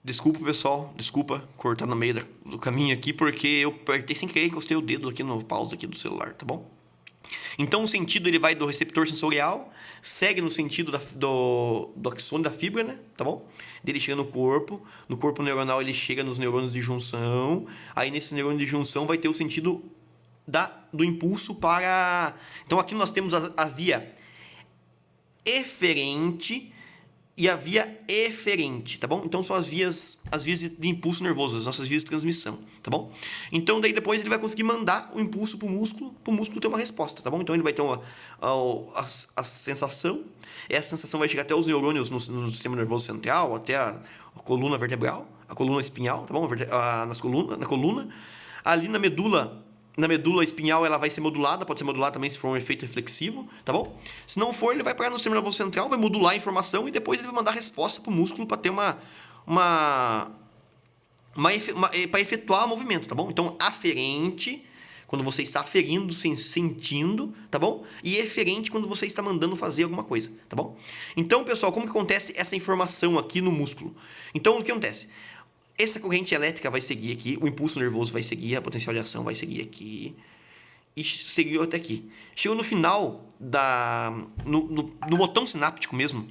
Desculpa, pessoal. Desculpa cortar no meio do caminho aqui, porque eu apertei sem querer e encostei o dedo aqui no pause aqui do celular, tá bom? Então o sentido ele vai do receptor sensorial, segue no sentido do axônio da fibra, né? Tá bom? Ele chega no corpo neuronal ele chega nos neurônios de junção, aí nesses neurônios de junção vai ter o sentido do impulso para... Então aqui nós temos a via eferente e a via eferente, tá bom? Então são as vias de impulso nervoso, as nossas vias de transmissão, tá bom? Então daí depois ele vai conseguir mandar o impulso pro músculo ter uma resposta, tá bom? Então ele vai ter a sensação, essa sensação vai chegar até os neurônios no sistema nervoso central, até a coluna vertebral, a coluna espinhal, tá bom? Na coluna, ali na medula espinhal ela vai ser modulada, pode ser modulada também se for um efeito reflexivo, tá bom? Se não for, ele vai parar no sistema nervoso central, vai modular a informação e depois ele vai mandar resposta pro músculo para ter para efetuar o movimento, tá bom? Então, aferente, quando você está aferindo, sentindo, tá bom? E eferente quando você está mandando fazer alguma coisa, tá bom? Então, pessoal, como que acontece essa informação aqui no músculo? Então, o que acontece? Essa corrente elétrica vai seguir aqui, o impulso nervoso vai seguir, a potencial de ação vai seguir aqui e seguiu até aqui. Chegou no final no botão sináptico mesmo,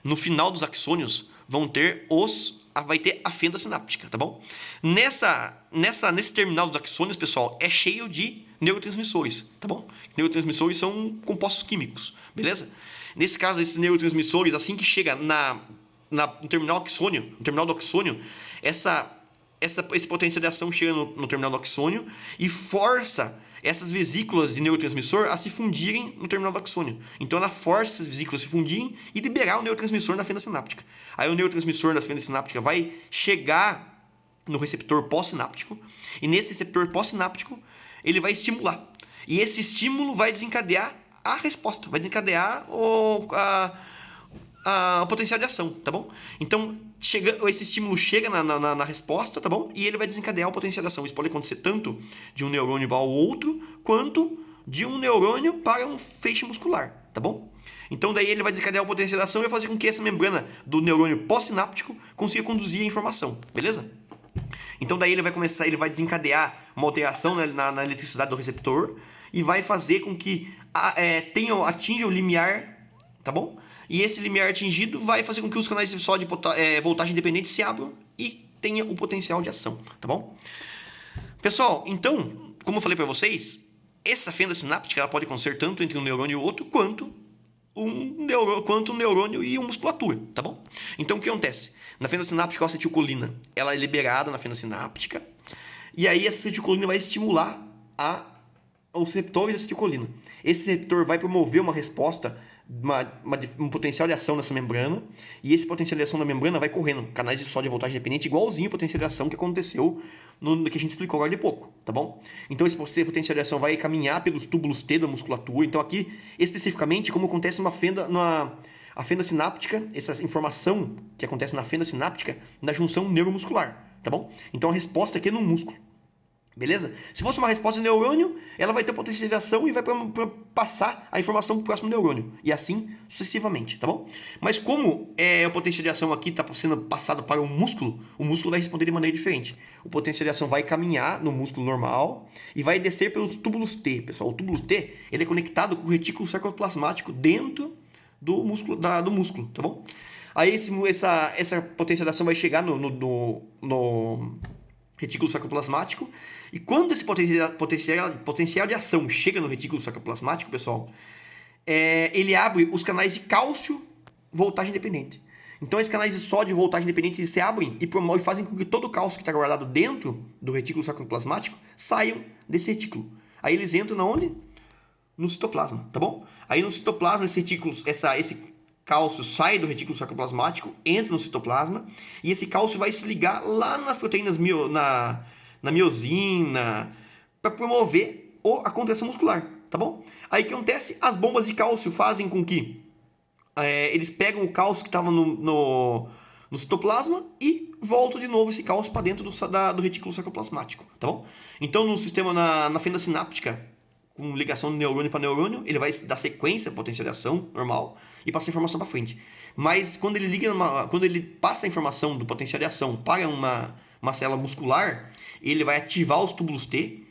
no final dos axônios vai ter a fenda sináptica, tá bom? Nesse terminal dos axônios, pessoal, é cheio de neurotransmissores, tá bom? Neurotransmissores são compostos químicos, beleza? Nesse caso, esses neurotransmissores, assim que chega no terminal do axônio, esse potencial de ação chega no terminal do axônio e força essas vesículas de neurotransmissor a se fundirem no terminal do axônio. Então ela força essas vesículas a se fundirem e liberar o neurotransmissor na fenda sináptica. Aí o neurotransmissor da fenda sináptica vai chegar no receptor pós-sináptico e nesse receptor pós-sináptico ele vai estimular. E esse estímulo vai desencadear a resposta, vai desencadear o potencial de ação, tá bom? Então, esse estímulo chega na resposta, tá bom? E ele vai desencadear o potencial de ação. Isso pode acontecer tanto de um neurônio para o outro, quanto de um neurônio para um feixe muscular, tá bom? Então, daí ele vai desencadear o potencial de ação e vai fazer com que essa membrana do neurônio pós-sináptico consiga conduzir a informação, beleza? Então, daí ele vai desencadear uma alteração na eletricidade do receptor e vai fazer com que atinja o limiar, tá bom? E esse limiar atingido vai fazer com que os canais só de voltagem independente se abram e tenha o potencial de ação, tá bom? Pessoal, então, como eu falei para vocês, essa fenda sináptica ela pode acontecer tanto entre um neurônio e outro, quanto um neurônio e uma musculatura, tá bom? Então, o que acontece? Na fenda sináptica, a acetilcolina ela é liberada na fenda sináptica, e aí essa acetilcolina vai estimular os receptores de acetilcolina. Esse receptor vai promover uma resposta, um potencial de ação nessa membrana, e esse potencial de ação da membrana vai correndo, canais de sódio de voltagem dependente, igualzinho o potencial de ação que aconteceu no que a gente explicou agora de pouco, tá bom? Então esse potencial de ação vai caminhar pelos túbulos T da musculatura. Então aqui, especificamente, como acontece a fenda sináptica, essa informação que acontece na fenda sináptica, na junção neuromuscular, tá bom? Então a resposta aqui é no músculo. Beleza? Se fosse uma resposta de neurônio, ela vai ter potencial de ação e vai passar a informação para o próximo neurônio. E assim sucessivamente, tá bom? Mas como o potencial de ação aqui está sendo passado para o músculo vai responder de maneira diferente. O potencial de ação vai caminhar no músculo normal e vai descer pelos túbulos T, pessoal. O túbulo T ele é conectado com o retículo sarcoplasmático dentro do músculo, tá bom? Aí essa potencial de ação vai chegar no retículo sarcoplasmático. E quando esse potencial de ação chega no retículo sarcoplasmático, pessoal, ele abre os canais de cálcio voltagem independente. Então, esses canais de sódio voltagem independente se abrem e fazem com que todo o cálcio que está guardado dentro do retículo sarcoplasmático saiam desse retículo. Aí eles entram na onde? No citoplasma, tá bom? Aí no citoplasma, esse cálcio sai do retículo sarcoplasmático, entra no citoplasma, e esse cálcio vai se ligar lá nas proteínas na miosina, para promover a contração muscular, tá bom? Aí o que acontece? As bombas de cálcio fazem com que eles pegam o cálcio que estava no citoplasma e voltam de novo esse cálcio para dentro do retículo sarcoplasmático, tá bom? Então no sistema, na fenda sináptica, com ligação de neurônio para neurônio, ele vai dar sequência, potencial de ação normal, e passar informação para frente. Mas quando ele quando ele passa a informação do potencial de ação para uma célula muscular, ele vai ativar os túbulos T,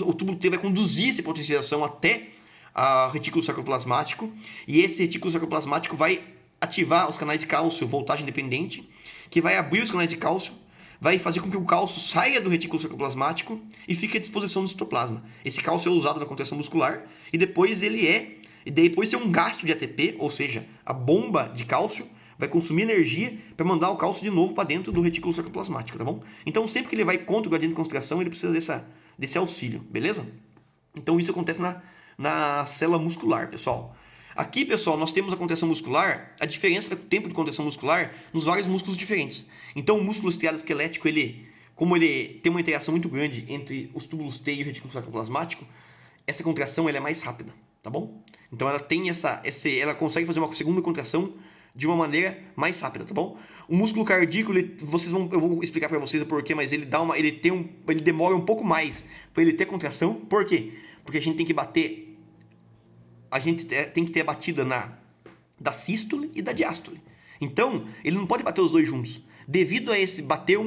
o túbulo T vai conduzir essa potencial de ação até a retículo sarcoplasmático, e esse retículo sarcoplasmático vai ativar os canais de cálcio, voltagem independente, que vai abrir os canais de cálcio, vai fazer com que o cálcio saia do retículo sarcoplasmático e fique à disposição do citoplasma. Esse cálcio é usado na contração muscular e depois depois é um gasto de ATP, ou seja, a bomba de cálcio vai consumir energia para mandar o cálcio de novo para dentro do retículo sarcoplasmático, tá bom? Então sempre que ele vai contra o gradiente de concentração, ele precisa desse auxílio, beleza? Então isso acontece na célula muscular, pessoal. Aqui, pessoal, nós temos a contração muscular, a diferença do tempo de contração muscular nos vários músculos diferentes. Então, o músculo estriado esquelético, como ele tem uma interação muito grande entre os túbulos T e o retículo sarcoplasmático, essa contração ela é mais rápida, tá bom? Então, ela tem ela consegue fazer uma segunda contração de uma maneira mais rápida, tá bom? O músculo cardíaco, eu vou explicar para vocês o porquê, mas ele demora um pouco mais para ele ter contração. Por quê? Porque a gente tem que ter a batida da sístole e da diástole. Então, ele não pode bater os dois juntos. Devido a esse bater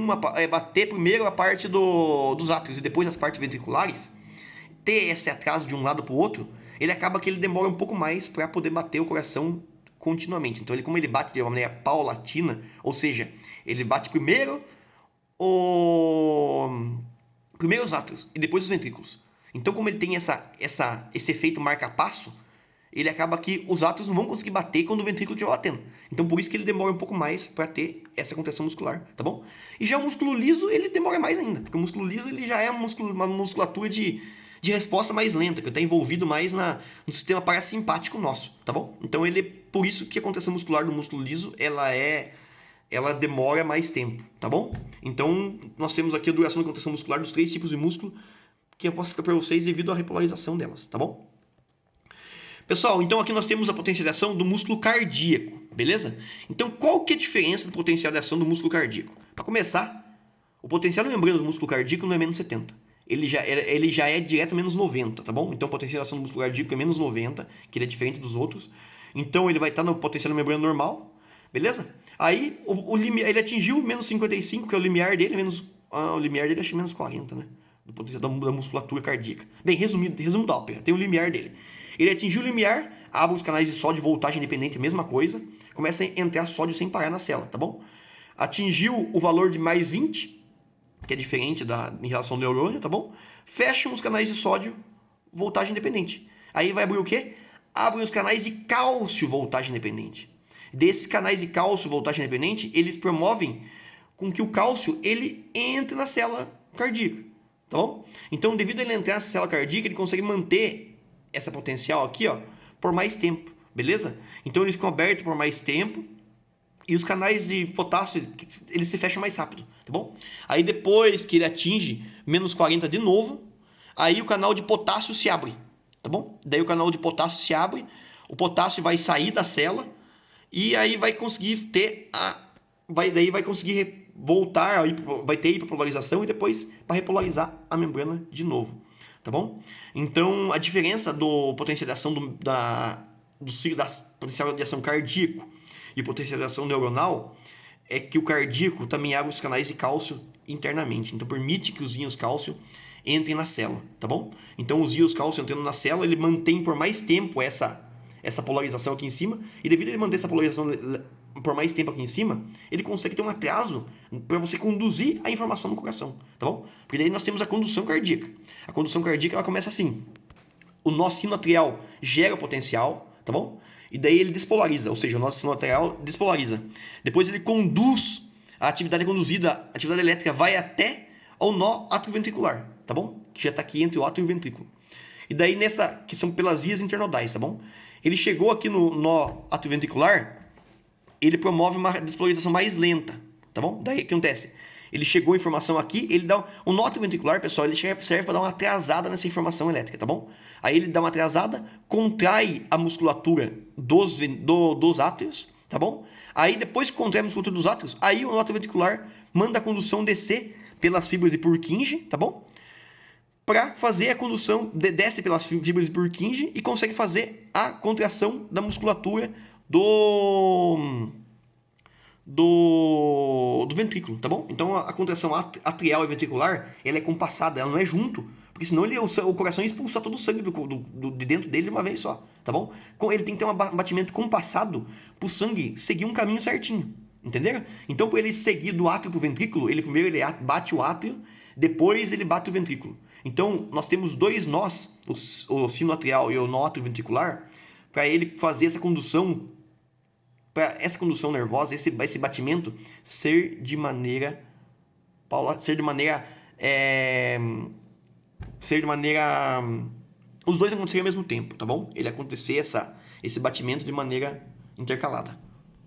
primeiro a parte dos átrios e depois as partes ventriculares, ter esse atraso de um lado para o outro, ele acaba que ele demora um pouco mais para poder bater o coração continuamente. Então, como ele bate de uma maneira paulatina, ou seja, ele bate primeiro os átrios e depois os ventrículos. Então, como ele tem esse efeito marca-passo, ele acaba que os átrios não vão conseguir bater quando o ventrículo estiver batendo. Então, por isso que ele demora um pouco mais para ter essa contração muscular, tá bom? E já o músculo liso, ele demora mais ainda, porque o músculo liso ele já é uma musculatura de resposta mais lenta, que está envolvido mais no sistema parasimpático nosso, tá bom? Então, por isso que a contração muscular do músculo liso, ela demora mais tempo, tá bom? Então, nós temos aqui a duração da contração muscular dos 3 tipos de músculo, que eu posso explicar para vocês devido à repolarização delas, tá bom? Pessoal, então aqui nós temos a potencial de ação do músculo cardíaco, beleza? Então, qual que é a diferença do potencial de ação do músculo cardíaco? Para começar, o potencial de membrana do músculo cardíaco não é menos 70. Ele já é direto menos 90, tá bom? Então, a potencial de ação do músculo cardíaco é menos 90, que ele é diferente dos outros. Então, ele vai estar no potencial de membrana normal, beleza? Aí, ele atingiu menos 55, que é o limiar dele, o limiar dele acho que é menos 40, né? Do potencial da musculatura cardíaca. Bem, resumo da ópera, tem o limiar dele. Ele atingiu o limiar, abre os canais de sódio, voltagem independente, mesma coisa. Começa a entrar sódio sem parar na célula, tá bom? Atingiu o valor de mais 20, que é diferente em relação ao neurônio, tá bom? Fecham os canais de sódio, voltagem independente. Aí vai abrir o quê? Abrem os canais de cálcio, voltagem independente. Desses canais de cálcio, voltagem independente, eles promovem com que o cálcio ele entre na célula cardíaca, tá bom? Então, devido a ele entrar na célula cardíaca, ele consegue manter essa potencial aqui, ó, por mais tempo, beleza? Então eles ficam abertos por mais tempo e os canais de potássio, eles se fecham mais rápido, tá bom? Aí depois que ele atinge menos 40 de novo, aí o canal de potássio se abre, tá bom? Daí o canal de potássio se abre, o potássio vai sair da célula e aí vai conseguir vai conseguir voltar, vai ter hiperpolarização e depois para repolarizar a membrana de novo. Tá bom? Então, a diferença do potencial de ação da potencial de ação cardíaco e potencial de ação neuronal é que o cardíaco também abre os canais de cálcio internamente. Então, permite que os íons cálcio entrem na célula, tá bom? Então, os íons cálcio entrando na célula, ele mantém por mais tempo essa polarização aqui em cima, e devido a ele manter essa polarização por mais tempo aqui em cima, ele consegue ter um atraso para você conduzir a informação no coração, tá bom? Porque daí nós temos a condução cardíaca. A condução cardíaca ela começa assim: o nó sinoatrial gera o potencial, tá bom? E daí ele despolariza, ou seja, o nó sinoatrial despolariza. Depois ele conduz a atividade conduzida, a atividade elétrica vai até ao nó atrioventricular, tá bom? Que já está aqui entre o átrio e o ventrículo. E daí que são pelas vias internodais, tá bom? Ele chegou aqui no nó atrioventricular, ele promove uma despolarização mais lenta, tá bom? Daí o que acontece? Ele chegou a informação aqui, ele dá o nó atrioventricular, pessoal, ele serve para dar uma atrasada nessa informação elétrica, tá bom? Aí ele dá uma atrasada, contrai a musculatura dos átrios, tá bom? Aí depois que contrai a musculatura dos átrios, aí o nó atrioventricular manda a condução descer pelas fibras de Purkinje, tá bom? Para fazer a condução, desce pelas fibras de Purkinje e consegue fazer a contração da musculatura do ventrículo, tá bom? Então a contração atrial e ventricular, ela é compassada, ela não é junto, porque senão o coração ia expulsar todo o sangue de dentro dele de uma vez só, tá bom? Ele tem que ter um batimento compassado pro sangue seguir um caminho certinho, entenderam? Então, para ele seguir do átrio pro ventrículo, ele primeiro ele bate o átrio, depois ele bate o ventrículo. Então, nós temos dois nós, o sino atrial e o nó atrioventricular, para ele fazer essa condução, para essa condução nervosa, esse batimento ser de maneira os dois acontecerem ao mesmo tempo, tá bom? Ele acontecer esse batimento de maneira intercalada.